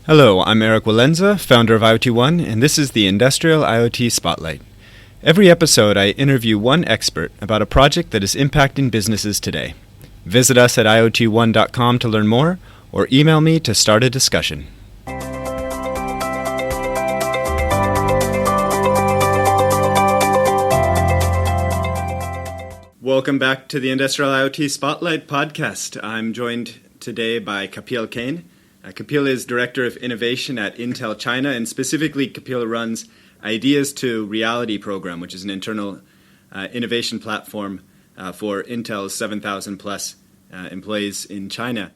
Hello, I'm Eric Walenza, founder of IoT One, and this is the Industrial IoT Spotlight. Every episode, I interview one expert about a project that is impacting businesses today. Visit us at iot1.com to learn more, or email me to start a discussion. Welcome back to the Industrial IoT Spotlight podcast. I'm joined today by Kapil Kane. Kapil is Director of Innovation at Intel China, and specifically Kapil runs Ideas to Reality program, which is an internal innovation platform for Intel's 7,000 plus employees in China.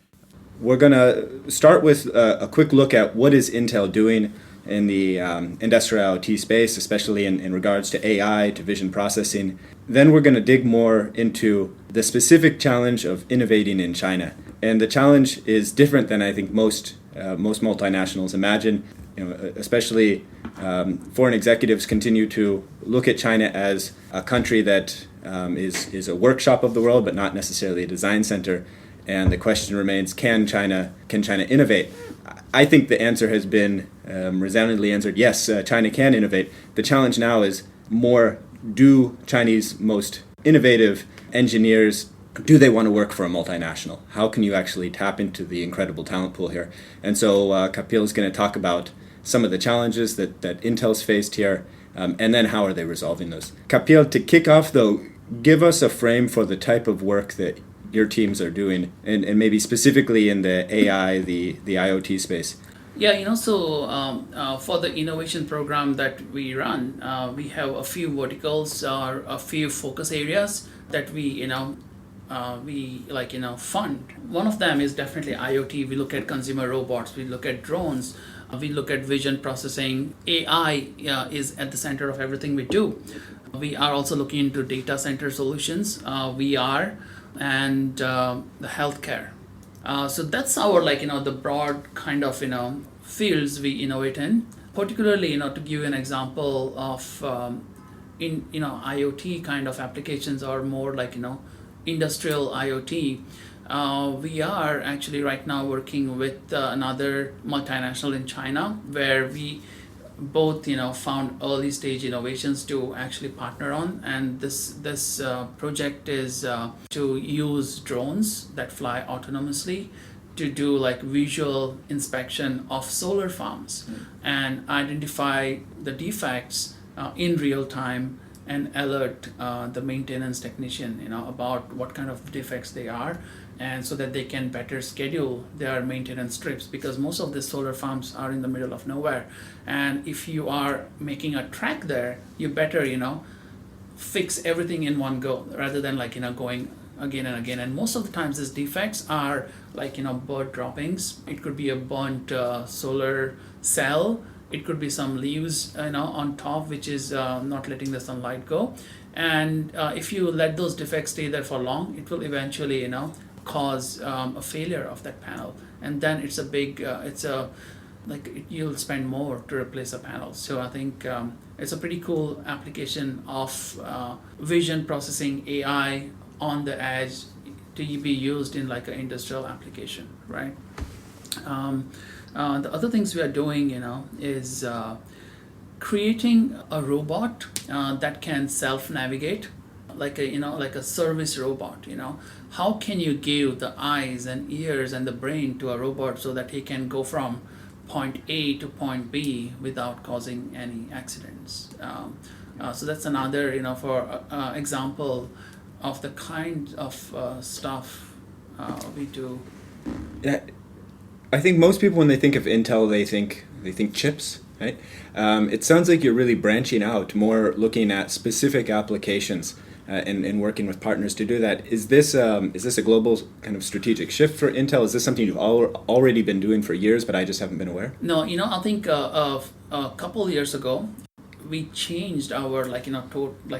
We're going to start with a quick look at what is Intel doing in the industrial IoT space, especially in regards to AI, to vision processing. Then we're going to dig more into the specific challenge of innovating in China. And the challenge is different than I think most multinationals imagine. Especially foreign executives continue to look at China as a country that is a workshop of the world, but not necessarily a design center. And the question remains: Can China innovate? I think the answer has been resoundingly answered. Yes, China can innovate. The challenge now is more: do Chinese most innovative engineers, do they want to work for a multinational? How can you actually tap into the incredible talent pool here? And so Kapil is going to talk about some of the challenges that Intel's faced here, and then how are they resolving those. Kapil, to kick off though, give us a frame for the type of work that your teams are doing, and maybe specifically in the AI, the IoT space. Yeah, for the innovation program that we run, we have a few verticals or a few focus areas that we fund. One of them is definitely IoT. We look at consumer robots, we look at drones, we look at vision processing. AI is at the center of everything we do. We are also looking into data center solutions, VR, and the healthcare. So that's our the broad kind of fields we innovate in. Particularly, to give you an example of IoT kind of applications, or more industrial IoT. We are actually right now working with another multinational in China, where we both found early stage innovations to actually partner on, and this project is to use drones that fly autonomously to do visual inspection of solar farms and identify the defects in real time and alert the maintenance technician about what kind of defects they are, and so that they can better schedule their maintenance trips, because most of the solar farms are in the middle of nowhere, and if you are making a track there, you better fix everything in one go rather than going again and again. And most of the times these defects are bird droppings. It could be a burnt solar cell. It could be some leaves on top, which is not letting the sunlight go. And if you let those defects stay there for long, it will eventually cause a failure of that panel. And then it's a big, you'll spend more to replace a panel. So I think it's a pretty cool application of vision processing, AI on the edge, to be used in an industrial application, right? The other things we are doing, is creating a robot that can self-navigate, like a service robot. How can you give the eyes and ears and the brain to a robot so that he can go from point A to point B without causing any accidents? So that's another, for example of the kind of stuff we do. Yeah. I think most people, when they think of Intel, they think chips, right? It sounds like you're really branching out, more looking at specific applications and working with partners to do that. Is this a global kind of strategic shift for Intel? Is this something you've already been doing for years, but I just haven't been aware? No, I think a couple years ago, we changed our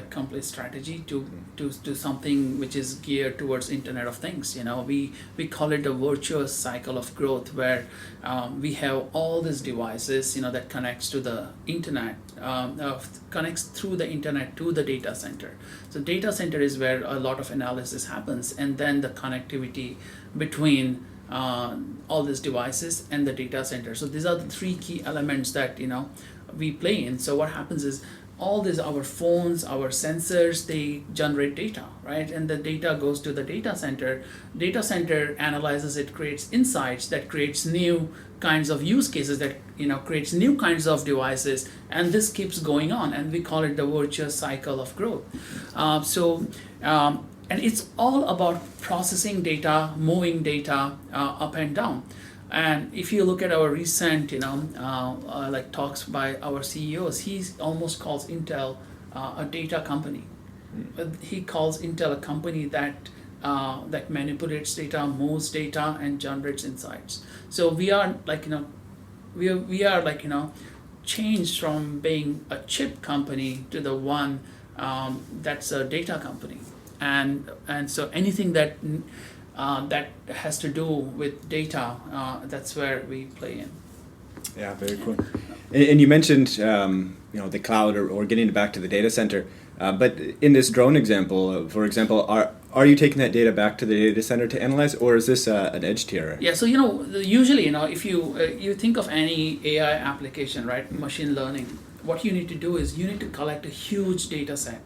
complete strategy to something which is geared towards Internet of Things. We call it a virtuous cycle of growth, where we have all these devices that connects to the internet, connects through the internet to the data center. So data center is where a lot of analysis happens, and then the connectivity between all these devices and the data center. So these are the three key elements that we play in. So what happens is all these, our phones, our sensors, they generate data, right? And the data goes to the data center. Data center analyzes it, creates insights that creates new kinds of use cases, that creates new kinds of devices, and this keeps going on, and we call it the virtuous cycle of growth. And it's all about processing data, moving data up and down. And if you look at our recent, like talks by our CEOs, he almost calls Intel a data company. He calls Intel a company that manipulates data, moves data, and generates insights. So we are changed from being a chip company to the one that's a data company. And so anything that has to do with data, that's where we play in. Yeah, very cool. And you mentioned the cloud or getting it back to the data center. But in this drone example, for example, are you taking that data back to the data center to analyze, or is this an edge tier? Yeah, so usually if you think of any AI application, right, machine learning, what you need to do is you need to collect a huge data set,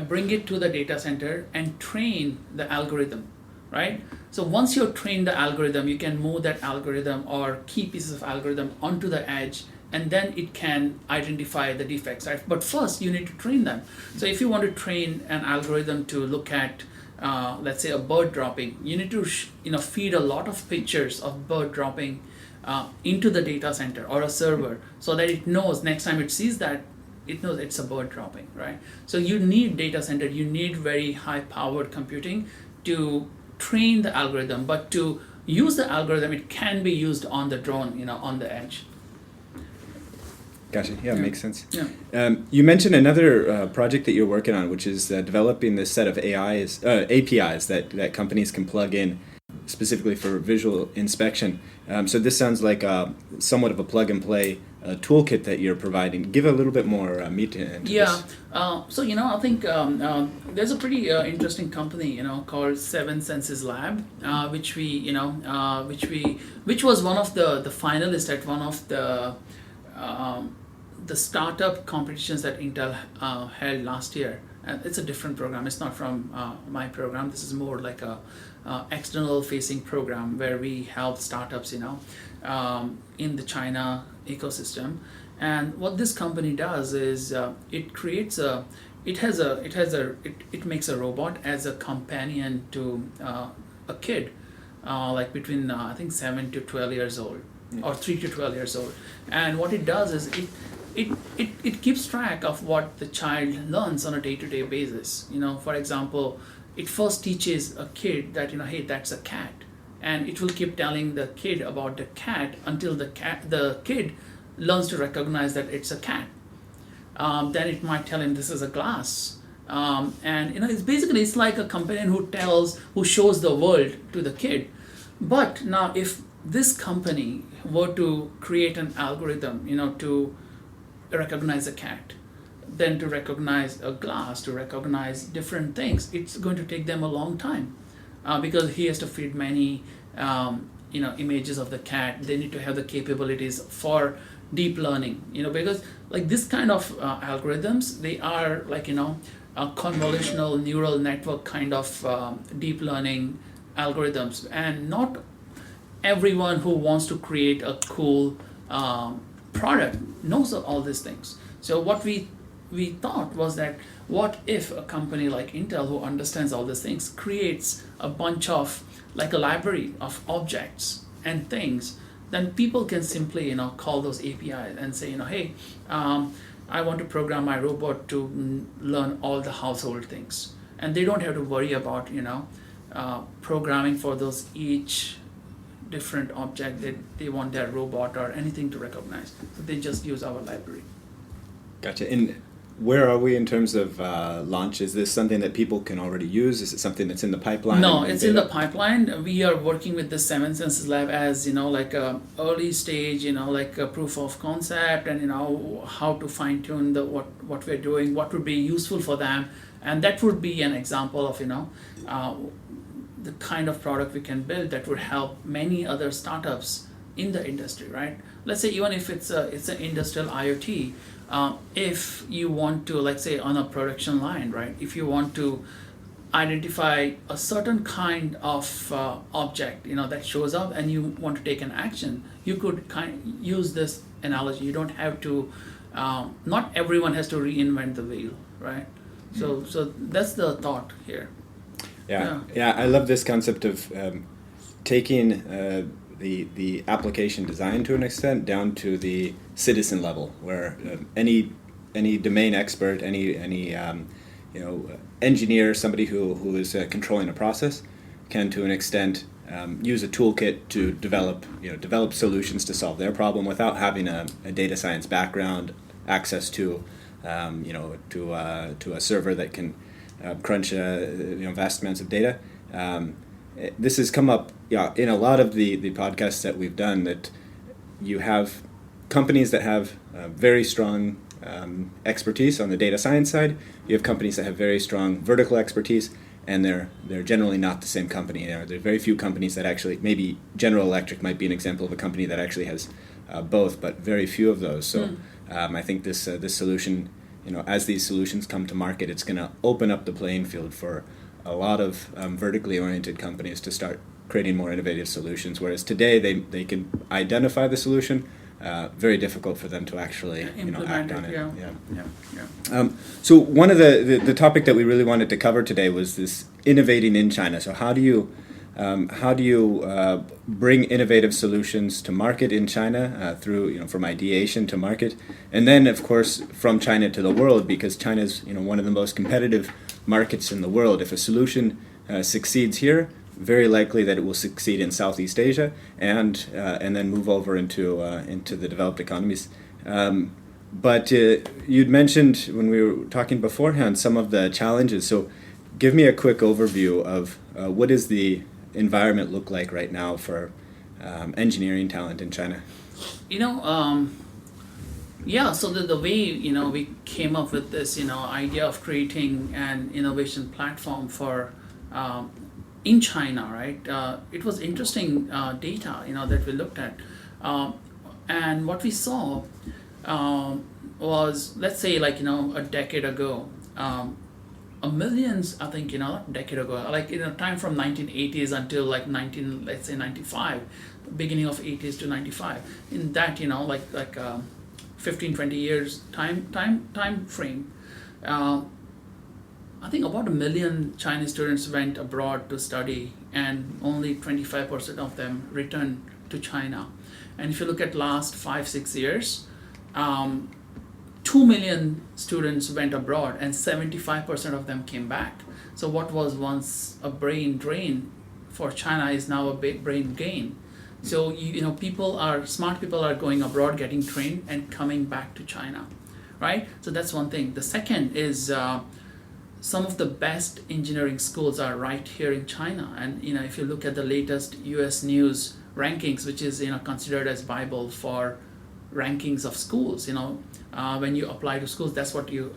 bring it to the data center, and train the algorithm, right? So once you've trained the algorithm, you can move that algorithm or key pieces of algorithm onto the edge, and then it can identify the defects, right? But first you need to train them. So if you want to train an algorithm to look at, let's say, a bird dropping, you need to feed a lot of pictures of bird dropping into the data center or a server, so that it knows next time it sees that, it knows it's a bird dropping, right? So you need data center, you need very high powered computing to train the algorithm, but to use the algorithm, it can be used on the drone, on the edge. Gotcha. Yeah, makes sense. Yeah. You mentioned another project that you're working on, which is developing this set of APIs that companies can plug in specifically for visual inspection. So this sounds like somewhat of a plug-and-play toolkit that you're providing. Give a little bit more meat into this. So I think there's a pretty interesting company called Seven Senses Lab, which was one of the finalists at one of the startup competitions that Intel held last year. And it's a different program. It's not from my program. This is more like a external facing program where we help startups in the China ecosystem. And what this company does is it makes a robot as a companion to a kid, like between I think 7 to 12 years old, or 3 to 12 years old. And what it does is it keeps track of what the child learns on a day-to-day basis. For example, it first teaches a kid that hey, that's a cat, and it will keep telling the kid about the cat until the kid learns to recognize that it's a cat. Then it might tell him this is a glass, and it's like a companion who shows the world to the kid. But now if this company were to create an algorithm to recognize a cat, then to recognize a glass, to recognize different things, it's going to take them a long time, because he has to feed many images of the cat. They need to have the capabilities for deep learning, because like this kind of algorithms, they are like a convolutional neural network kind of deep learning algorithms, and not everyone who wants to create a cool product knows all these things. So what we thought was that, what if a company like Intel, who understands all these things, creates a bunch of, like a library of objects and things, then people can simply call those APIs and say, hey, I want to program my robot to learn all the household things, and they don't have to worry about programming for those each different object that they want their robot or anything to recognize. So they just use our library. Gotcha. And where are we in terms of launch? Is this something that people can already use? Is it something that's in the pipeline? No, it's in the pipeline. We are working with the Seven Senses Lab as like a early stage, like a proof of concept, and how to fine tune what we're doing, what would be useful for them, and that would be an example of the kind of product we can build that would help many other startups in the industry, right? Let's say even if it's an industrial IoT, if you want to, let's say on a production line, right? If you want to identify a certain kind of object, that shows up, and you want to take an action, you could use this analogy. You don't have to. Not everyone has to reinvent the wheel, right? So that's the thought here. Yeah. I love this concept of taking the application design to an extent down to the citizen level, where any domain expert, any engineer, somebody who is controlling a process, can to an extent use a toolkit to develop solutions to solve their problem without having a data science background, access to a server that can crunch vast amounts of data. This has come up in a lot of the podcasts that we've done, that you have companies that have very strong expertise on the data science side. You have companies that have very strong vertical expertise, and they're generally not the same company. There are very few companies that actually, maybe General Electric might be an example of a company that actually has both, but very few of those. So I think this solution, as these solutions come to market, it's going to open up the playing field for a lot of vertically oriented companies to start creating more innovative solutions. Whereas today they can identify the solution, very difficult for them to actually act on it. So one of the topic that we really wanted to cover today was this innovating in China. So how do you bring innovative solutions to market in China through from ideation to market, and then of course from China to the world, because China is one of the most competitive markets in the world. If a solution succeeds here, very likely that it will succeed in Southeast Asia and then move over into the developed economies. But you'd mentioned when we were talking beforehand some of the challenges. So give me a quick overview of what does the environment look like right now for engineering talent in China? So the way we came up with this idea of creating an innovation platform for in China, right? It was interesting data that we looked at, and what we saw was, let's say a decade ago, millions, I think a decade ago, time from 1980s until let's say 95, beginning of 80s to 95, in that 15-20 years time frame, I think about 1 million Chinese students went abroad to study, and only 25% of them returned to China. And if you look at last 5-6 years, 2 million students went abroad, and 75% of them came back. So what was once a brain drain for China is now a big brain gain. So smart people are going abroad, getting trained, and coming back to China, right? So that's one thing. The second is some of the best engineering schools are right here in China. And if you look at the latest US News rankings, which is considered as Bible for rankings of schools, when you apply to schools, that's where you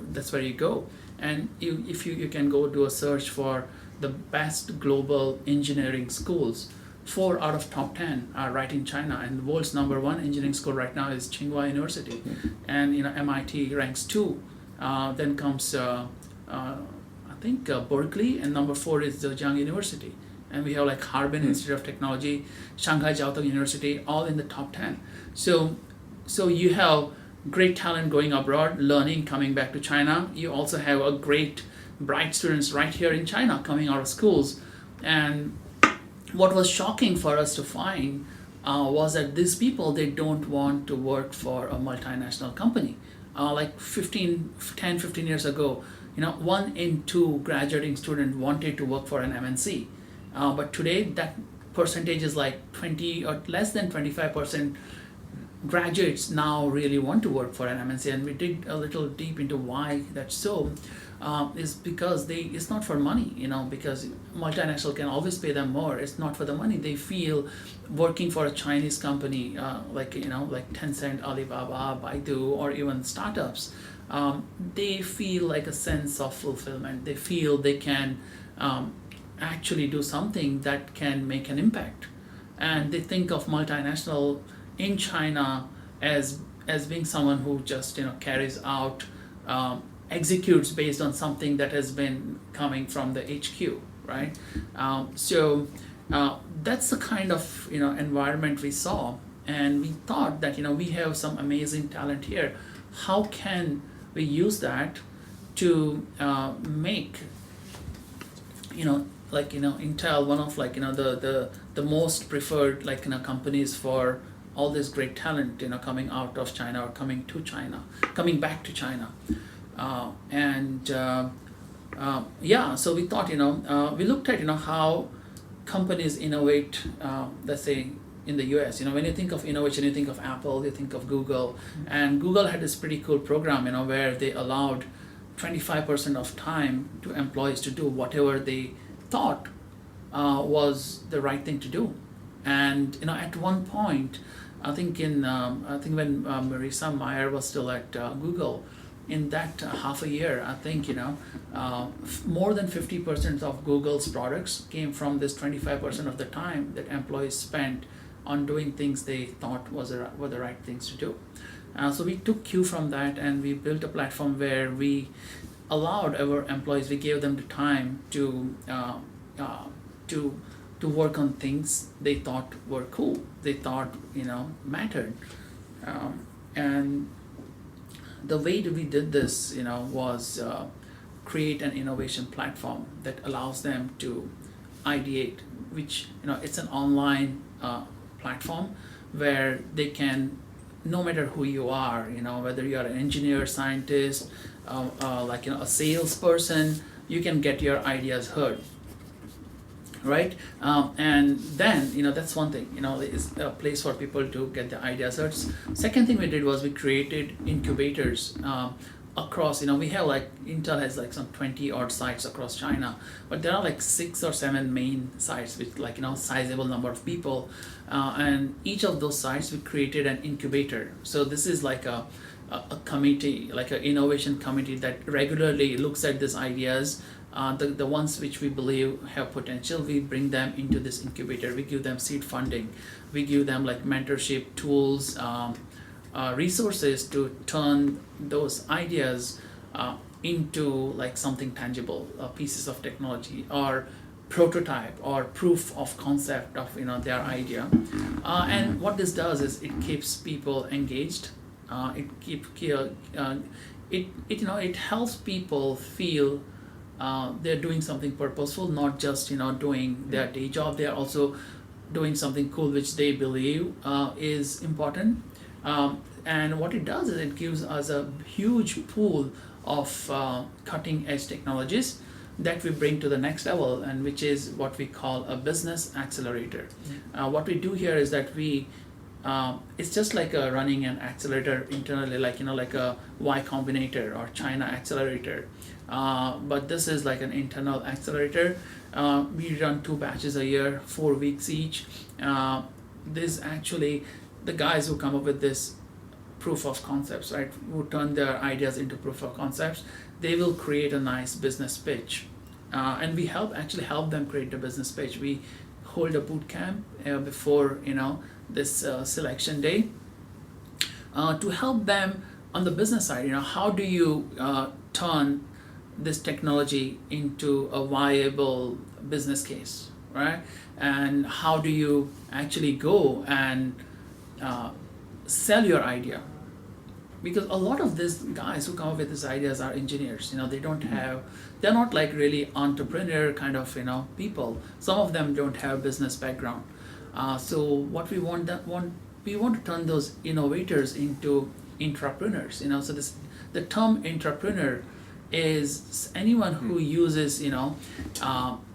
go. And if you can go do a search for the best global engineering schools, 4 out of top 10 are right in China, and the world's number 1 engineering school right now is Tsinghua University, and MIT ranks 2. Then comes I think Berkeley, and number 4 is Zhejiang University, and we have Harbin Institute of Technology, Shanghai Jiao Tong University, all in the top 10. So you have great talent going abroad, learning, coming back to China. You also have a great bright students right here in China coming out of schools. And what was shocking for us to find was that these people, they don't want to work for a multinational company. 10-15 years ago, 1 in 2 graduating students wanted to work for an MNC. But today that percentage is 20 or less than 25%. Graduates now really want to work for an MNC, and we dig a little deep into why that's so. Is because it's not for money, because multinational can always pay them more. It's not for the money. They feel working for a Chinese company, like Tencent, Alibaba, Baidu, or even startups, they feel like a sense of fulfillment. They feel they can actually do something that can make an impact. And they think of multinational in China as being someone who just carries out, executes based on something that has been coming from the HQ, right? That's the kind of environment we saw, and we thought that we have some amazing talent here. How can we use that to make Intel one of the most preferred companies for all this great talent coming out of China or coming back to China. So we thought we looked at how companies innovate, let's say in the US. When you think of innovation, you think of Apple, you think of Google. And Google had this pretty cool program where they allowed 25% of time to employees to do whatever they thought was the right thing to do. And at one point, I think when Marissa Mayer was still at Google, in that half a year, I think more than 50% of Google's products came from this 25% of the time that employees spent on doing things they thought were the right things to do. So we took cue from that, and we built a platform where we allowed our employees, we gave them the time to work on things they thought were cool, they thought mattered. And the way that we did this was create an innovation platform that allows them to ideate, which it's an online platform where they can, no matter who you are, whether you are an engineer, scientist, a salesperson, you can get your ideas heard, right? And then that's one thing, is a place for people to get the ideas heard. Second thing we did was we created incubators across, we have Intel has some 20 odd sites across China, but there are 6 or 7 main sites with sizable number of people, and each of those sites we created an incubator. So this is a committee, an innovation committee that regularly looks at these ideas. The ones which we believe have potential, we bring them into this incubator. We give them seed funding, we give them mentorship tools, resources to turn those ideas into something tangible, pieces of technology or prototype or proof of concept of their idea. And what this does is it keeps people engaged. It helps people feel they're doing something purposeful, not just doing their day job. They're also doing something cool which they believe is important. And what it does is it gives us a huge pool of cutting edge technologies that we bring to the next level, and which is what we call a business accelerator. What we do here is that we it's just like running an accelerator internally, like a Y Combinator or China accelerator. But this is like an internal accelerator. We run 2 batches a year, 4 weeks each. This actually, the guys who come up with this proof of concepts, right, who turn their ideas into proof of concepts, they will create a nice business pitch. And we help them create the business pitch. We hold a boot camp before this selection day to help them on the business side. How do you turn this technology into a viable business case, right? And how do you actually go and sell your idea? Because a lot of these guys who come up with these ideas are engineers. They're not really entrepreneur kind of people. Some of them don't have business background. So what we want to turn those innovators into entrepreneurs. So the term entrepreneur is anyone who uses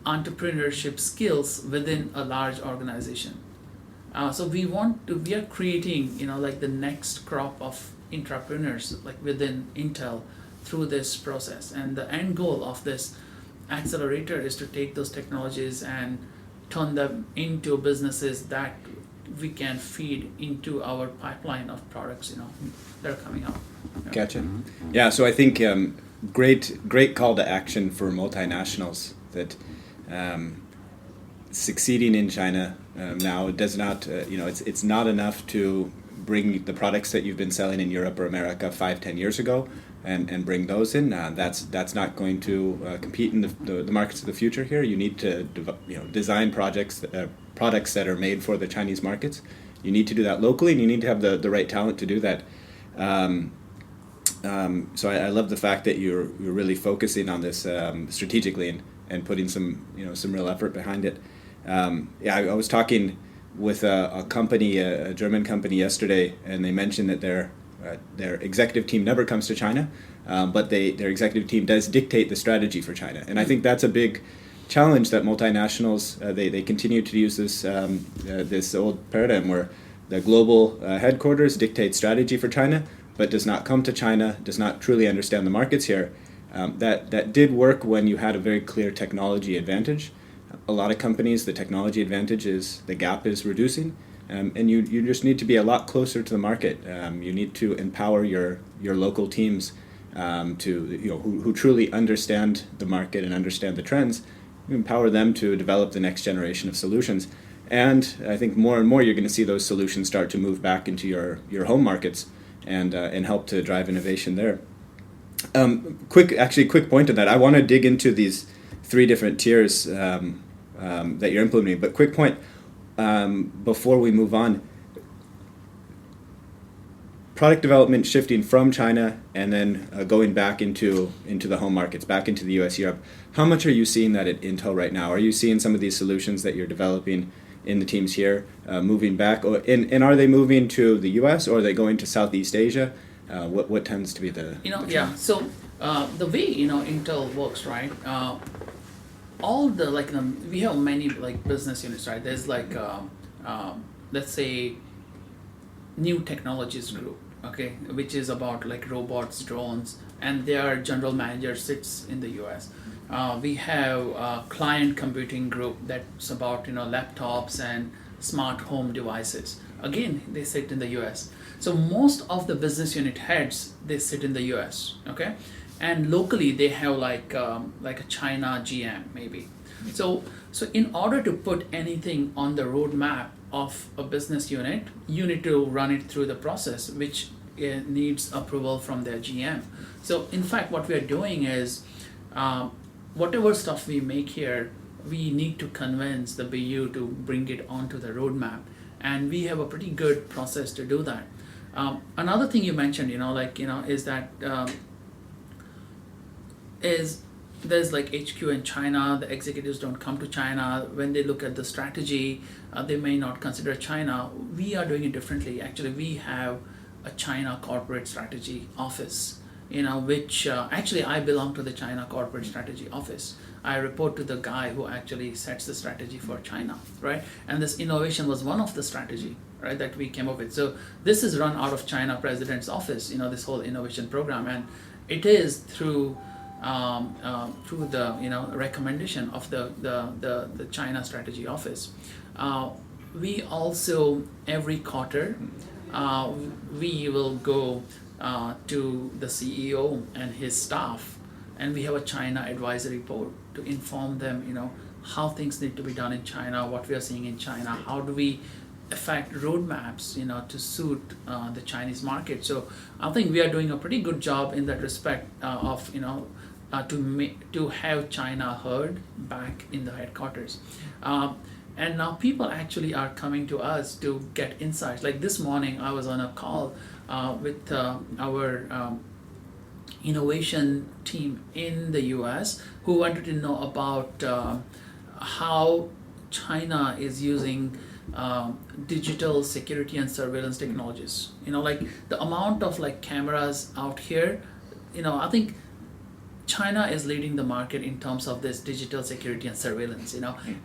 entrepreneurship skills within a large organization. So we are creating the next crop of entrepreneurs within Intel through this process. And the end goal of this accelerator is to take those technologies and turn them into businesses that we can feed into our pipeline of products that are coming out. Gotcha. Yeah, so I think great call to action for multinationals that succeeding in China now does not, it's not enough to bring the products that you've been selling in Europe or America 5-10 years ago and bring those in. That's not going to compete in the markets of the future here. You need to design products that are made for the Chinese markets. You need to do that locally, and you need to have the right talent to do that. So I love the fact that you're really focusing on this strategically and putting some real effort behind it. I was talking with a company, a German company yesterday, and they mentioned that their executive team never comes to China, but their executive team does dictate the strategy for China. And I think that's a big challenge that multinationals, they continue to use this old paradigm where the global headquarters dictate strategy for China, but does not come to China, does not truly understand the markets here. That did work when you had a very clear technology advantage. A lot of companies, the technology advantage the gap is reducing, and you just need to be a lot closer to the market. You need to empower your local teams who truly understand the market and understand the trends. You empower them to develop the next generation of solutions. And I think more and more you're going to see those solutions start to move back into your home markets and help to drive innovation there. Quick point on that. I want to dig into these 3 different tiers that you're implementing. But quick point before we move on. Product development shifting from China and then going back into the home markets, back into the US, Europe. How much are you seeing that at Intel right now? Are you seeing some of these solutions that you're developing in the teams here moving back? And are they moving to the US or are they going to Southeast Asia? What tends to be the yeah. So the way Intel works, right? All the we have many business units, right? There's let's say new technologies group, okay, which is about robots, drones, and their general manager sits in the US. We have a client computing group that's about laptops and smart home devices. Again, they sit in the US. So most of the business unit heads, they sit in the US, okay, and locally they have like a China GM maybe. So in order to put anything on the roadmap of a business unit, you need to run it through the process, which needs approval from their GM. So in fact, what we are doing is whatever stuff we make here, we need to convince the BU to bring it onto the roadmap, and we have a pretty good process to do that. Another thing you mentioned, is that there's HQ in China. The executives don't come to China. When they look at the strategy, they may not consider China. We are doing it differently. Actually, we have a China corporate strategy office, which actually I belong to the China corporate strategy office. I report to the guy who actually sets the strategy for China, right? And this innovation was one of the strategy, right, that we came up with. So this is run out of China president's office, this whole innovation program, and it is through the recommendation of the China strategy office. We also every quarter we will go to the CEO and his staff, and we have a China advisory board to inform them how things need to be done in China, what we are seeing in China, how do we affect roadmaps to suit the Chinese market. So I think we are doing a pretty good job in that respect of to have China heard back in the headquarters. And now people actually are coming to us to get insights. Like this morning, I was on a call with our innovation team in the US who wanted to know about how China is using digital security and surveillance technologies. The amount of cameras out here, I think China is leading the market in terms of this digital security and surveillance,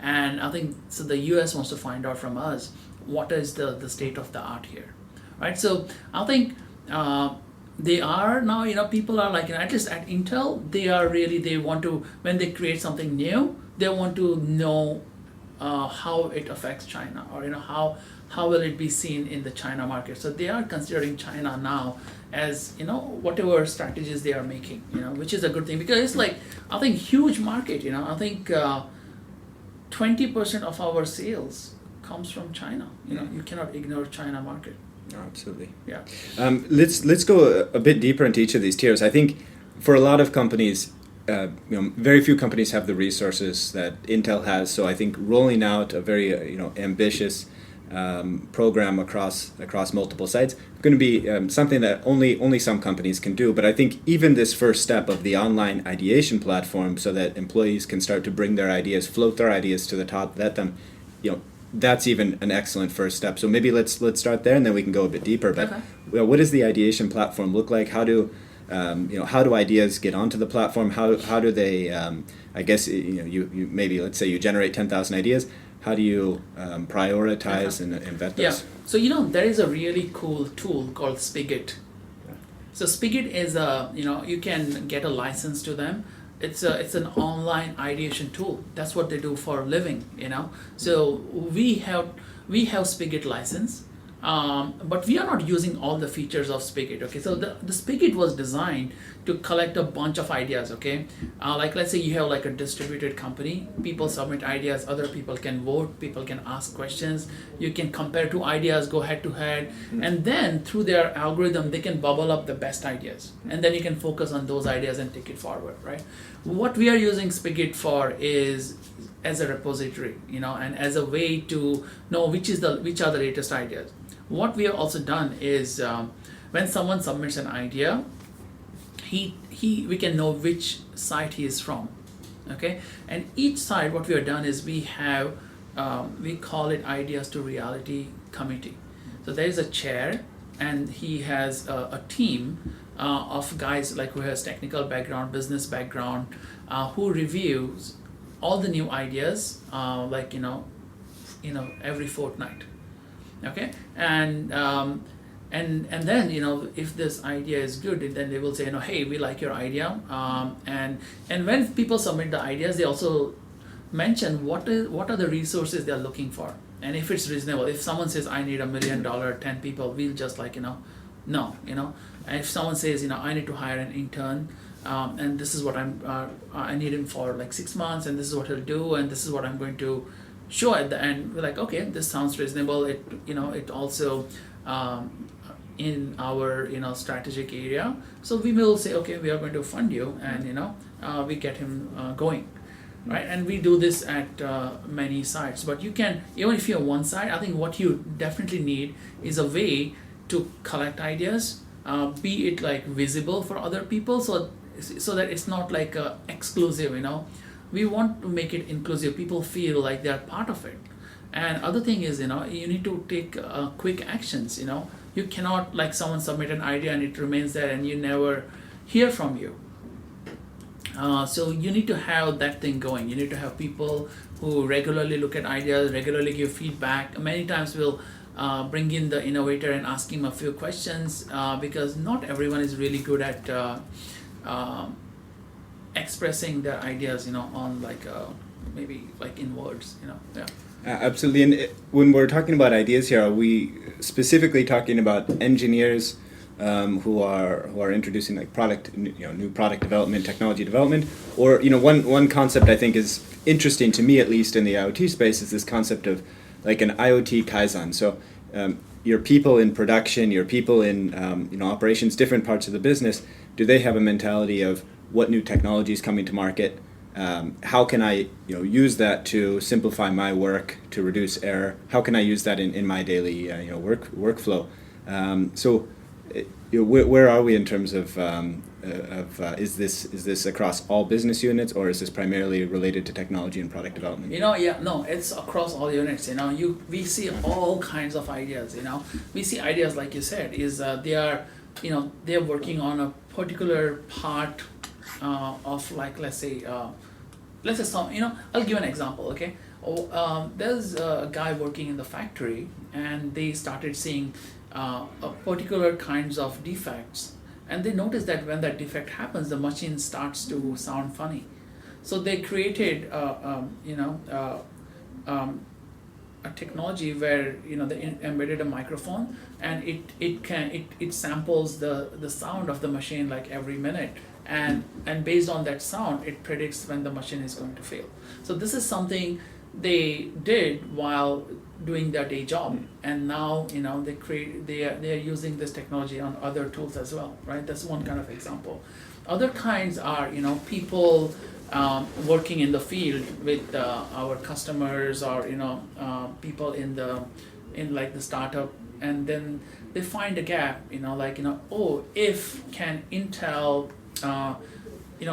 and I think so the US wants to find out from us what is the state of the art here, right? So I think they are now, people are at least at Intel, they want to, when they create something new, they want to know how it affects China, or how will it be seen in the China market. So they are considering China now as whatever strategies they are making, which is a good thing, because it's I think huge market. I think 20% of our sales comes from China. You cannot ignore China market. Oh, absolutely. Yeah. Let's go a bit deeper into each of these tiers. I think for a lot of companies, very few companies have the resources that Intel has. So I think rolling out a very ambitious program across multiple sites is going to be something that only some companies can do. But I think even this first step of the online ideation platform, so that employees can start to bring their ideas, float their ideas to the top, let them, that's even an excellent first step. So maybe let's start there, and then we can go a bit deeper. But what does the ideation platform look like? How do ideas get onto the platform? How do they? I guess you maybe, let's say you generate 10,000 ideas. How do you prioritize and vet those? Yeah. So there is a really cool tool called Spigot. So Spigot is you can get a license to them. It's an online ideation tool. That's what they do for a living. So we have Spigot license, but we are not using all the features of Spigot. Okay, so the Spigot was designed to collect a bunch of ideas. Okay, like let's say you have like a distributed company. People submit ideas. Other people can vote. People can ask questions. You can compare two ideas, go head to head, and then through their algorithm they can bubble up the best ideas, and then you can focus on those ideas and take it forward. Right. What we are using Spigot for is as a repository, and as a way to know which are the latest ideas. What we have also done is when someone submits an idea, we can know which site he is from. Okay, and each site, what we have done is we call it Ideas to Reality Committee. So there is a chair, and he has a team of guys like who has technical background, business background, who reviews all the new ideas every fortnight. Okay, and then if this idea is good, then they will say hey, we like your idea, and when people submit the ideas, they also mention what are the resources they are looking for, and if it's reasonable. If someone says I need $1 million, 10 people, we'll just no. And if someone says I need to hire an intern, and this is what I need him for like 6 months, and this is what he'll do, and this is what I'm going to show at the end. We're like, okay, this sounds reasonable. It also in our strategic area. So we will say, okay, we are going to fund you, and we get him going, right? And we do this at many sites. But you can, even if you have one site, I think what you definitely need is a way to collect ideas, be it like visible for other people, so that it's not like exclusive. We want to make it inclusive. People feel like they are part of it. And other thing is, you need to take quick actions. You cannot, like, someone submit an idea and it remains there and you never hear from you. So you need to have that thing going. You need to have people who regularly look at ideas, regularly give feedback. Many times we'll bring in the innovator and ask him a few questions, because not everyone is really good at expressing their ideas, on maybe like in words, yeah. Absolutely. And when we're talking about ideas here, are we specifically talking about engineers who are introducing like new product development, technology development, or one concept I think is interesting to me, at least in the IoT space, is this concept of like an IoT Kaizen. So your people in production, your people in operations, different parts of the business, do they have a mentality of what new technology is coming to market? How can I use that to simplify my work, to reduce error? How can I use that in my daily workflow? So where are we in terms of is this across all business units, or is this primarily related to technology and product development? It's across all units. We see all kinds of ideas. We see ideas, like you said, is they're working on a particular part of, like, let's say some, I'll give an example. Okay, there's a guy working in the factory, and they started seeing a particular kinds of defects, and they noticed that when that defect happens, the machine starts to sound funny. So they created a technology where they embedded a microphone, and it samples the sound of the machine like every minute, and based on that sound it predicts when the machine is going to fail. So this is something they did while doing their day job, and now they are using this technology on other tools as well, right? That's one kind of example. Other kinds are people working in the field with our customers, or people in like the startup, and then they find a gap, oh, if can Intel,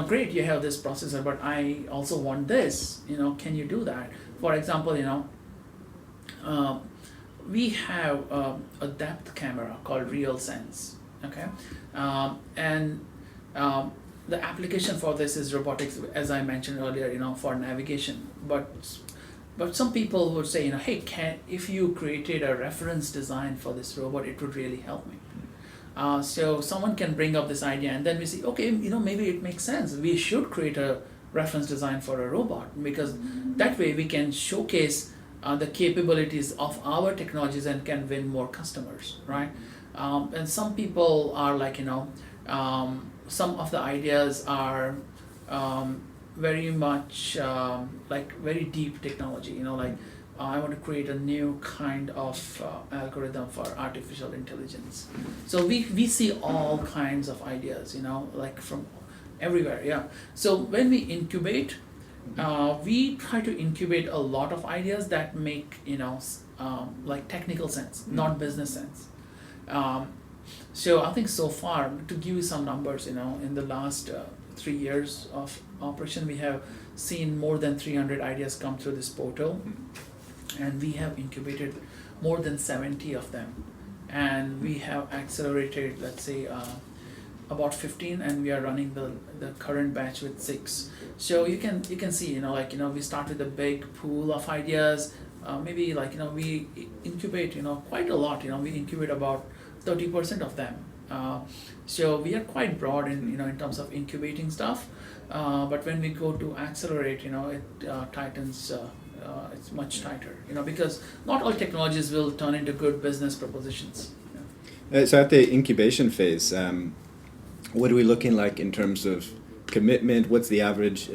great, you have this processor, but I also want this, can you do that? For example, we have a depth camera called RealSense, okay? And the application for this is robotics, as I mentioned earlier, for navigation. But some people would say, hey, if you created a reference design for this robot, it would really help me. So someone can bring up this idea, and then we say, okay, maybe it makes sense. We should create a reference design for a robot, because that way we can showcase the capabilities of our technologies and can win more customers, right? And some people are like, some of the ideas are very much like very deep technology, like I want to create a new kind of algorithm for artificial intelligence. So we see all kinds of ideas, like from everywhere, yeah. So when we incubate, we try to incubate a lot of ideas that make, like technical sense, not business sense. So I think so far, to give you some numbers, in the last 3 years of operation, we have seen more than 300 ideas come through this portal, and we have incubated more than 70 of them, and we have accelerated, let's say, about 15, and we are running the current batch with 6. So you can see, we start with a big pool of ideas, maybe we incubate, quite a lot, we incubate about 30% of them. So we are quite broad in terms of incubating stuff, but when we go to accelerate, it tightens. It's much tighter, because not all technologies will turn into good business propositions. So at the incubation phase, what are we looking like in terms of commitment? What's the average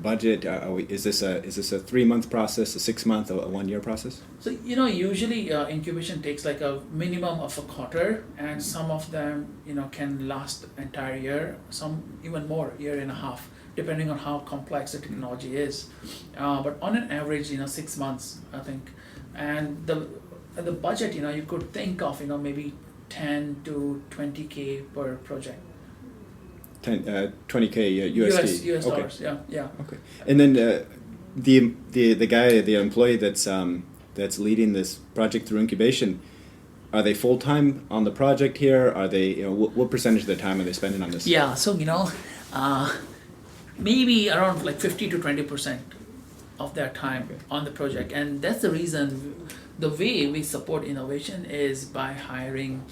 budget? Is this a 3-month process, a 6-month, a 1-year process? So usually incubation takes like a minimum of a quarter, and some of them can last entire year, some even more, year and a half, depending on how complex the technology is. But on an average, 6 months, I think. And the budget, you could think of maybe 10 to 20K per project. 20K USD. US okay. dollars, yeah. Okay. And then the guy, the employee that's leading this project through incubation, are they full-time on the project here? Are they, what percentage of the time are they spending on this? Yeah, so maybe around like 50 to 20% of their time on the project, and that's the reason. The way we support innovation is by hiring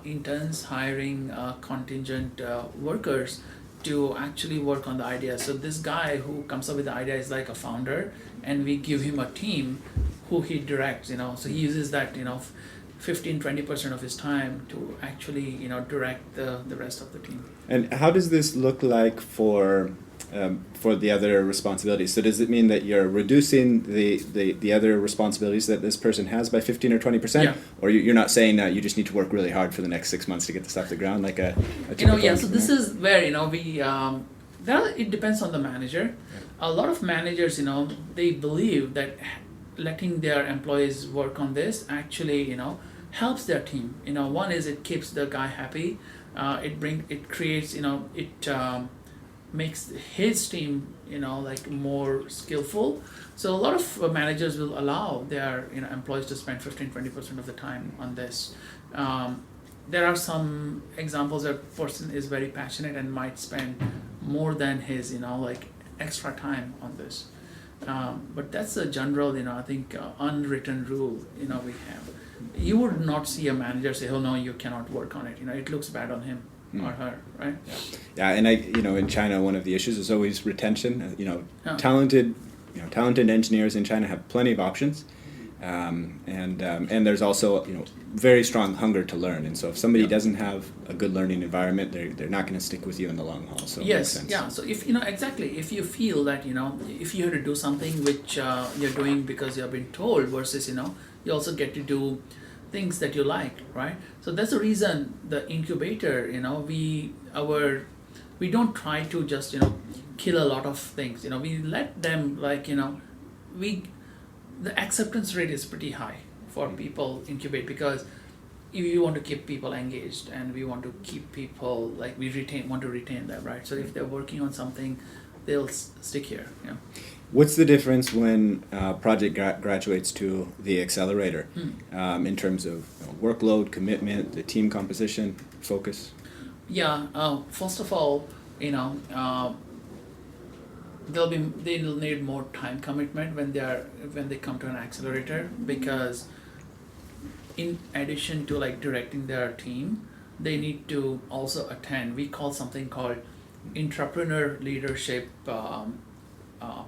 interns, hiring contingent workers to actually work on the idea. So this guy who comes up with the idea is like a founder, and we give him a team who he directs, so he uses that 15-20% of his time to actually direct the rest of the team. And how does this look like for the other responsibilities? So does it mean that you're reducing the other responsibilities that this person has by 15 or 20%? Yeah. Or you're not saying that you just need to work really hard for the next 6 months to get this off the ground, like a typical yeah. So this is where we it depends on the manager. Yeah. A lot of managers they believe that letting their employees work on this actually helps their team. One is it keeps the guy happy. It creates makes his team like more skillful. So a lot of managers will allow their employees to spend 15-20% of the time on this. There are some examples where a person is very passionate and might spend more than his like extra time on this. But that's a general I think unwritten rule we have. You would not see a manager say, oh no, you cannot work on it. It looks bad on him or her, right? Yeah, and in China, one of the issues is always retention. Talented engineers in China have plenty of options, And there's also very strong hunger to learn. And so if somebody Yeah. doesn't have a good learning environment, they're not going to stick with you in the long haul. So it makes Yes, sense. yeah. So if exactly, if you feel that if you have to do something which you're doing because you've been told versus you also get to do things that you like, right? So that's the reason the incubator, we don't try to just kill a lot of things. We let them we the acceptance rate is pretty high for people incubate because you want to keep people engaged and we want to keep people want to retain them, right? So if they're working on something, they'll stick here. What's the difference when a project graduates to the accelerator in terms of workload, commitment, the team composition, focus? Yeah. First of all, they'll need more time commitment when they come to an accelerator, because in addition to directing their team, they need to also attend, we call something called entrepreneur leadership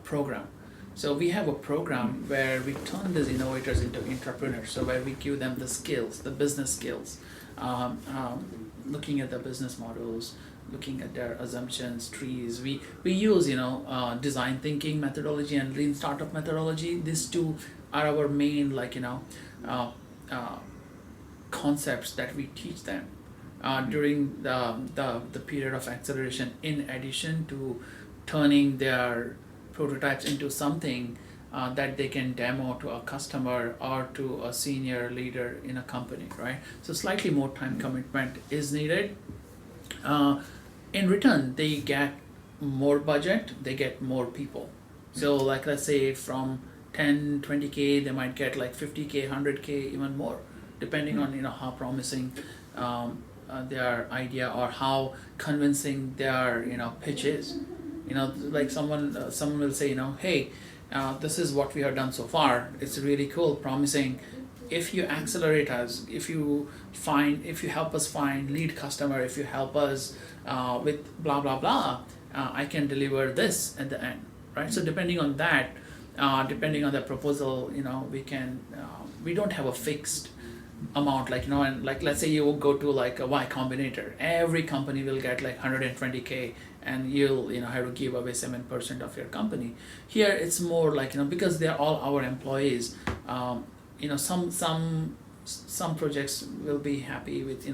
program. So we have a program where we turn these innovators into entrepreneurs. So where we give them the skills, the business skills, looking at the business models, looking at their assumptions, trees. We use design thinking methodology and lean startup methodology. These two are our main concepts that we teach them during the period of acceleration, in addition to turning their prototypes into something that they can demo to a customer or to a senior leader in a company, right? So slightly more time commitment is needed. In return, they get more budget, they get more people. So let's say from 10, 20K, they might get 50K, 100K, even more, depending on how promising their idea or how convincing their pitch is. Someone will say, hey, this is what we have done so far. It's really cool, promising. If you accelerate us, if you help us find lead customer, if you help us with blah blah blah, I can deliver this at the end, right? So depending on that, depending on the proposal, we don't have a fixed amount, and let's say you go to a Y Combinator, every company will get 120K, and you'll have to give away 7% of your company. Here it's more because they're all our employees. Some projects will be happy with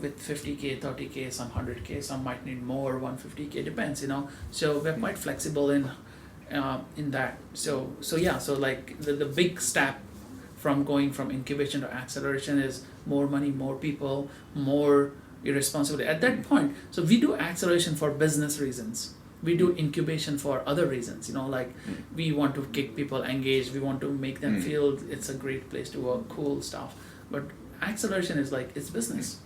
with 50K, 30K, some 100K, some might need more, 150K, depends. So we're quite flexible in that. So the big step from going from incubation to acceleration is more money, more people, more responsibility at that point. So we do acceleration for business reasons. We do incubation for other reasons, we want to keep people engaged, we want to make them feel it's a great place to work, cool stuff. But acceleration is it's business,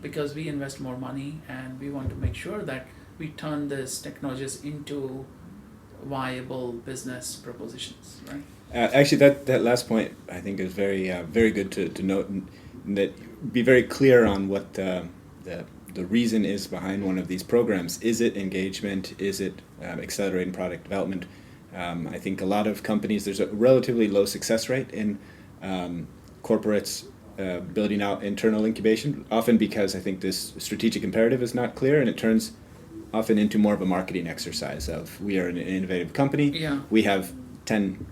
because we invest more money and we want to make sure that we turn these technologies into viable business propositions, right? Actually, that last point I think is very good to note, and that be very clear on what the reason is behind one of these programs. Is it engagement? Is it accelerating product development? I think a lot of companies, there's a relatively low success rate in corporates building out internal incubation, often because I think this strategic imperative is not clear, and it turns often into more of a marketing exercise of, we are an innovative company, we have 10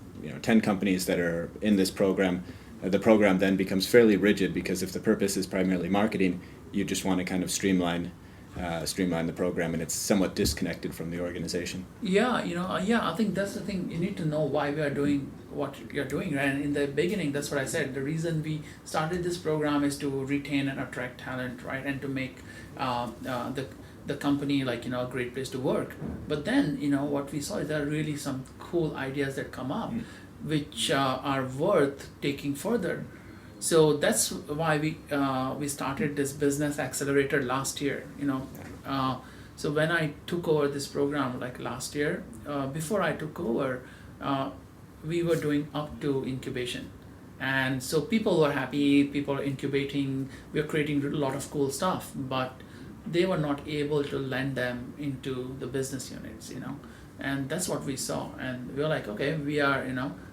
companies that are in this program. The program then becomes fairly rigid, because if the purpose is primarily marketing, you just want to kind of streamline the program, and it's somewhat disconnected from the organization. I think that's the thing. You need to know why we are doing what you're doing, right? And in the beginning, that's what I said. The reason we started this program is to retain and attract talent, right? And to make the company a great place to work. But then what we saw is there are really some cool ideas that come up, which are worth taking further. So that's why we started this business accelerator last year. So when I took over this program last year, before I took over, we were doing up to incubation, and so people were happy. People are incubating. We are creating a lot of cool stuff, but they were not able to lend them into the business units. And that's what we saw, and we were okay, we are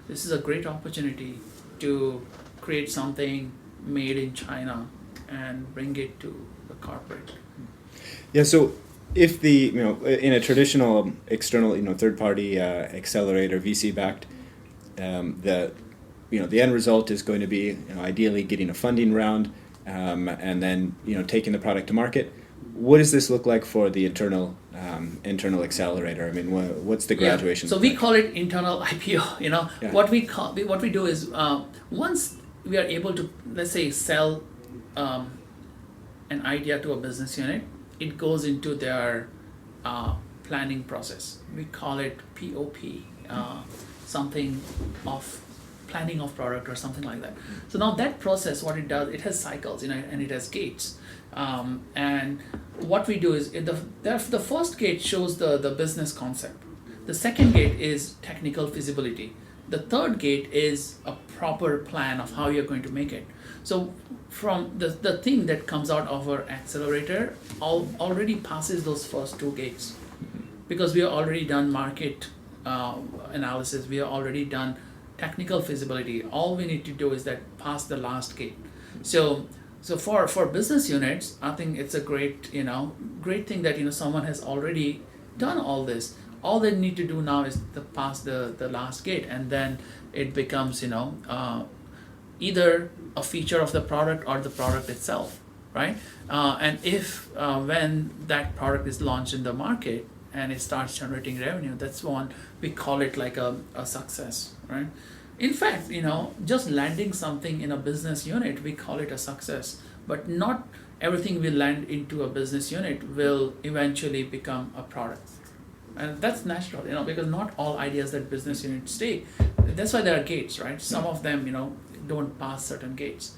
this is a great opportunity to create something made in China and bring it to the corporate. Yeah, so if in a traditional external, third-party accelerator, VC-backed, the end result is going to be, ideally getting a funding round, and then, taking the product to market. What does this look like for the internal accelerator? I mean, what's the graduation? So we call it internal IPO. Yeah. What we do is once we are able to, let's say, sell an idea to a business unit, it goes into their planning process. We call it POP, something of planning of product or something like that. So now that process, what it does, it has cycles, and it has gates. And what we do is the first gate shows the business concept. The second gate is technical feasibility. The third gate is a proper plan of how you're going to make it. So from the thing that comes out of our accelerator already passes those first two gates, because we have already done market analysis, we have already done technical feasibility. All we need to do is that pass the last gate. So for business units, I think it's a great thing that someone has already done all this. All they need to do now is to pass the last gate, and then it becomes either a feature of the product or the product itself, right? And if when that product is launched in the market and it starts generating revenue, that's one we call it like a success, right? In fact, just landing something in a business unit, we call it a success. But not everything we land into a business unit will eventually become a product. And that's natural, because not all ideas that business units take. That's why there are gates, right? Some of them, don't pass certain gates.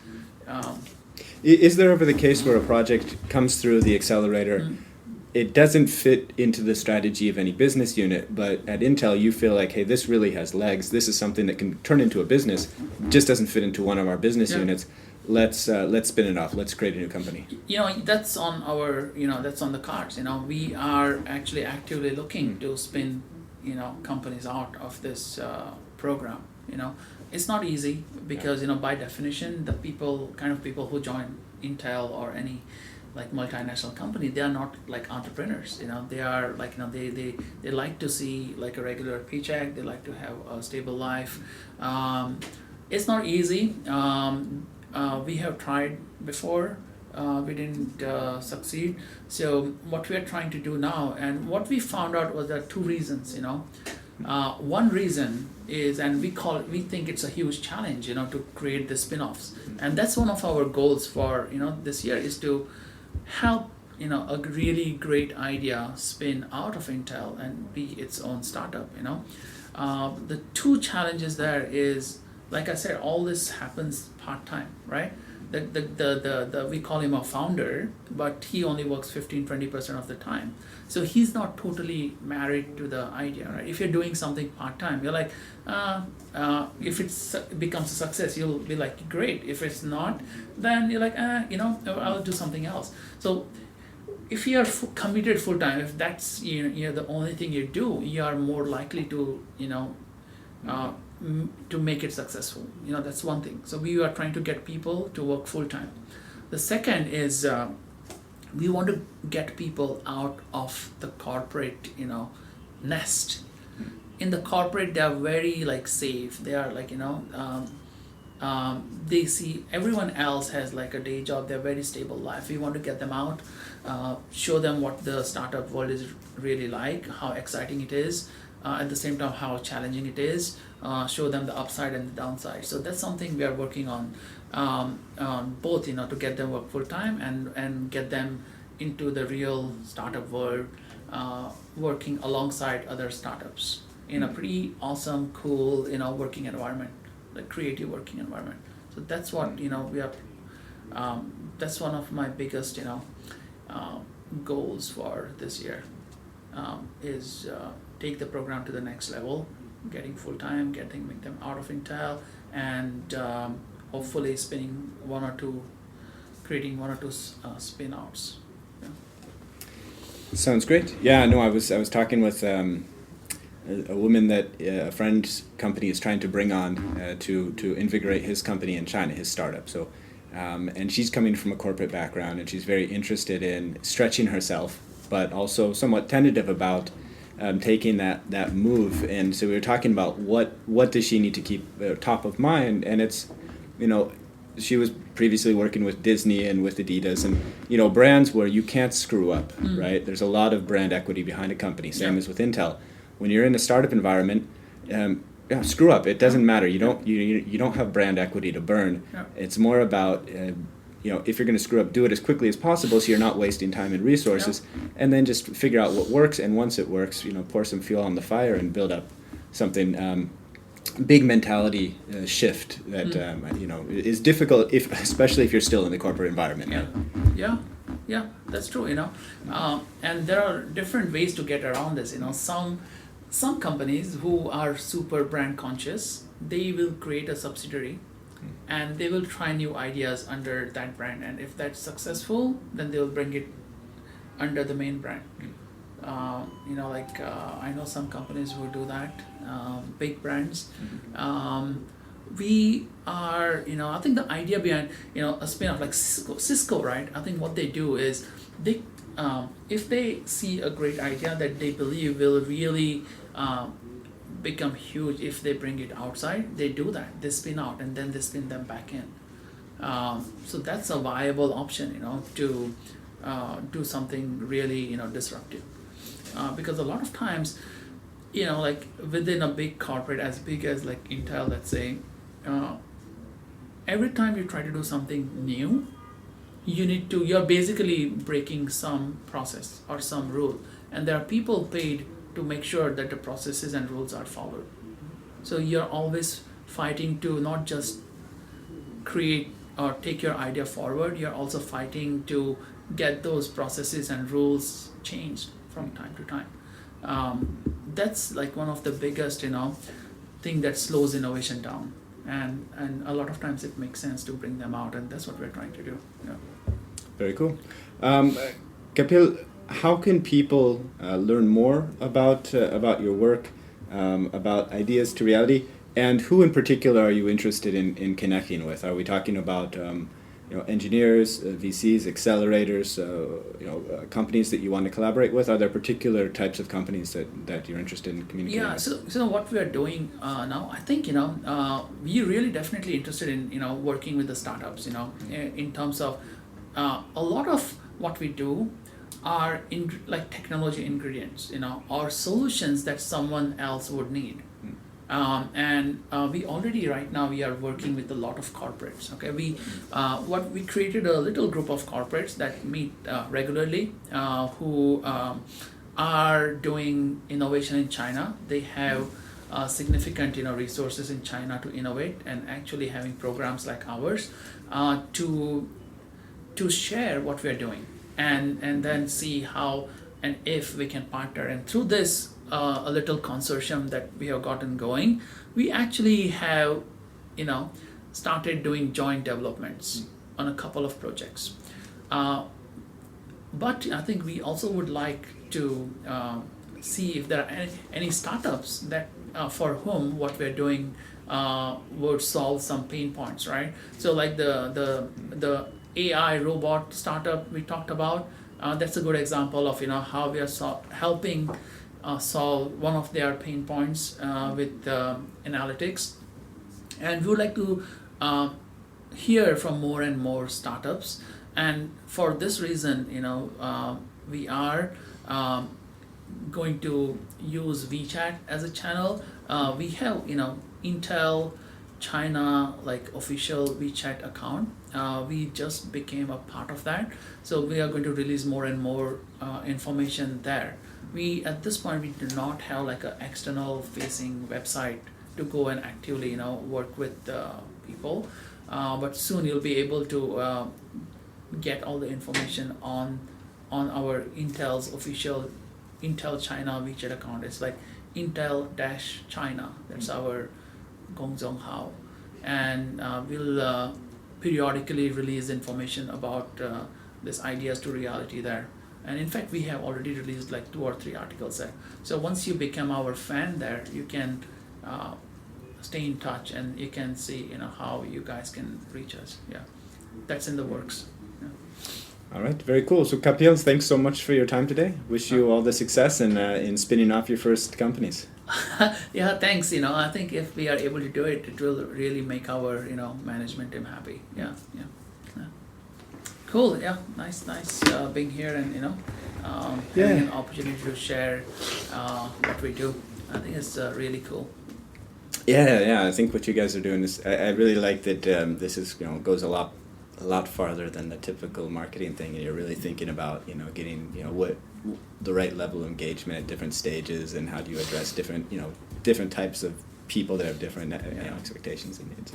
Is there ever the case where a project comes through the accelerator, it doesn't fit into the strategy of any business unit, but at Intel you feel like, hey, this really has legs, this is something that can turn into a business, just doesn't fit into one of our business units, let's spin it off, let's create a new company? That's on our, that's on the cards. We are actually actively looking to spin, companies out of this program. It's not easy because, by definition, the kind of people who join Intel or any like multinational company, they are not like entrepreneurs. They are like, they like to see like a regular paycheck. They like to have a stable life. It's not easy. We have tried before. We didn't succeed. So what we are trying to do now, and what we found out was there are two reasons. One reason is, and we think it's a huge challenge, to create the spin-offs, and that's one of our goals for this year is to help a really great idea spin out of Intel and be its own startup. The two challenges there is, like I said, all this happens part-time, right? We call him a founder, but he only works 15-20% of the time. So he's not totally married to the idea, right? If you're doing something part-time, you're like, if it becomes a success, you'll be like, great. If it's not, then you're like, I'll do something else. So if you are committed full-time, if that's the only thing you do, you are more likely to to make it successful. That's one thing. So we are trying to get people to work full-time. The second is we want to get people out of the corporate nest. In the corporate, they are very like safe. They are like they see everyone else has like a day job. They're very stable life. We want to get them out, show them what the startup world is really like, how exciting it is, at the same time how challenging it is, show them the upside and the downside. So that's something we are working on, both to get them work full time and get them into the real startup world, working alongside other startups in a pretty awesome, cool working environment, like creative working environment. So that's what we are. That's one of my biggest goals for this year, is take the program to the next level, getting full-time, make them out of Intel, and hopefully creating one or two spin-outs. Sounds great. Yeah, no, I was talking with a woman that a friend's company is trying to bring on to invigorate his company in China, his startup. So, and she's coming from a corporate background, and she's very interested in stretching herself, but also somewhat tentative about taking that move. And so we were talking about what does she need to keep top of mind, and it's, she was previously working with Disney and with Adidas, and brands where you can't screw up, right? There's a lot of brand equity behind a company. Same as with Intel. When you're in a startup environment, screw up. It doesn't matter. You don't have brand equity to burn. Yeah. It's more about if you're going to screw up, do it as quickly as possible so you're not wasting time and resources, and then just figure out what works. And once it works, pour some fuel on the fire and build up something. Big mentality shift that is difficult, especially if you're still in the corporate environment. Yeah, that's true. And there are different ways to get around this. Some companies who are super brand conscious, they will create a subsidiary, and they will try new ideas under that brand. And if that's successful, then they will bring it under the main brand. I know some companies who do that, big brands. We are, I think the idea behind, a spin-off like Cisco, right? I think what they do is they, if they see a great idea that they believe will really become huge if they bring it outside, they do that. They spin out and then they spin them back in. So that's a viable option, to do something really, disruptive. Because a lot of times, like within a big corporate as big as like Intel, let's say, every time you try to do something new, you're basically breaking some process or some rule. And there are people paid to make sure that the processes and rules are followed. So you're always fighting to not just create or take your idea forward, you're also fighting to get those processes and rules changed from time to time. That's like one of the biggest, thing that slows innovation down. And a lot of times it makes sense to bring them out, and that's what we're trying to do. Yeah. Very cool. Kapil, how can people learn more about your work, about ideas to reality, and who in particular are you interested in connecting with? Are we talking about engineers, VCs, accelerators, companies that you want to collaborate with? Are there particular types of companies that you're interested in communicating with? So what we are doing now, I think, we're really definitely interested in, working with the startups, in terms of a lot of what we do are like technology ingredients, or solutions that someone else would need. We already right now we are working with a lot of corporates. Okay, we created a little group of corporates that meet regularly, who are doing innovation in China. They have significant resources in China to innovate, and actually having programs like ours to share what we are doing, and then see how and if we can partner. And through this a little consortium that we have gotten going, we actually have started doing joint developments on a couple of projects, but I think we also would like to see if there are any startups that for whom what we're doing would solve some pain points, right? So like the AI robot startup we talked about, that's a good example of how we are helping solve one of their pain points with analytics. And we would like to hear from more and more startups, and for this reason we are going to use WeChat as a channel. We have Intel China like official WeChat account. We just became a part of that, so we are going to release more and more information there. We at this point we do not have like an external facing website to go and actively work with people, but soon you'll be able to get all the information on our Intel's official Intel China WeChat account. It's like Intel-China. That's our Gongzhong Hao, and we'll periodically release information about this ideas to reality there. And in fact, we have already released like 2 or 3 articles there. So once you become our fan there, you can stay in touch, and you can see how you guys can reach us. Yeah, that's in the works. Yeah. All right, very cool. So Kapil, thanks so much for your time today. Wish you all the success in spinning off your first companies. Yeah, thanks. I think if we are able to do it, it will really make our management team happy. Yeah. Cool. Yeah, nice being here, and having an opportunity to share what we do. I think it's really cool. Yeah. I think what you guys are doing is I really like that. This is goes a lot farther than the typical marketing thing, and you're really thinking about getting what the right level of engagement at different stages, and how do you address different types of people that have different expectations and needs.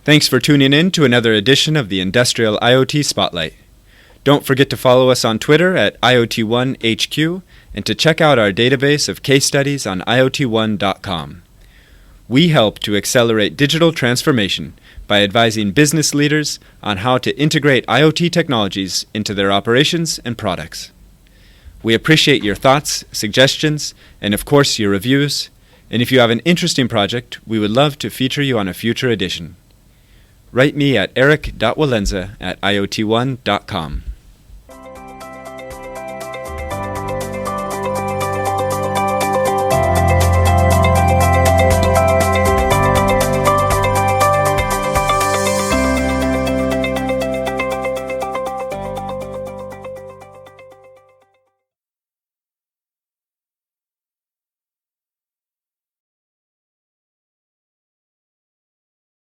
Thanks for tuning in to another edition of the Industrial IoT Spotlight. Don't forget to follow us on Twitter at IoT1HQ and to check out our database of case studies on IoT1.com. We help to accelerate digital transformation by advising business leaders on how to integrate IoT technologies into their operations and products. We appreciate your thoughts, suggestions, and of course your reviews. And if you have an interesting project, we would love to feature you on a future edition. Write me at eric.walenza@iot1.com.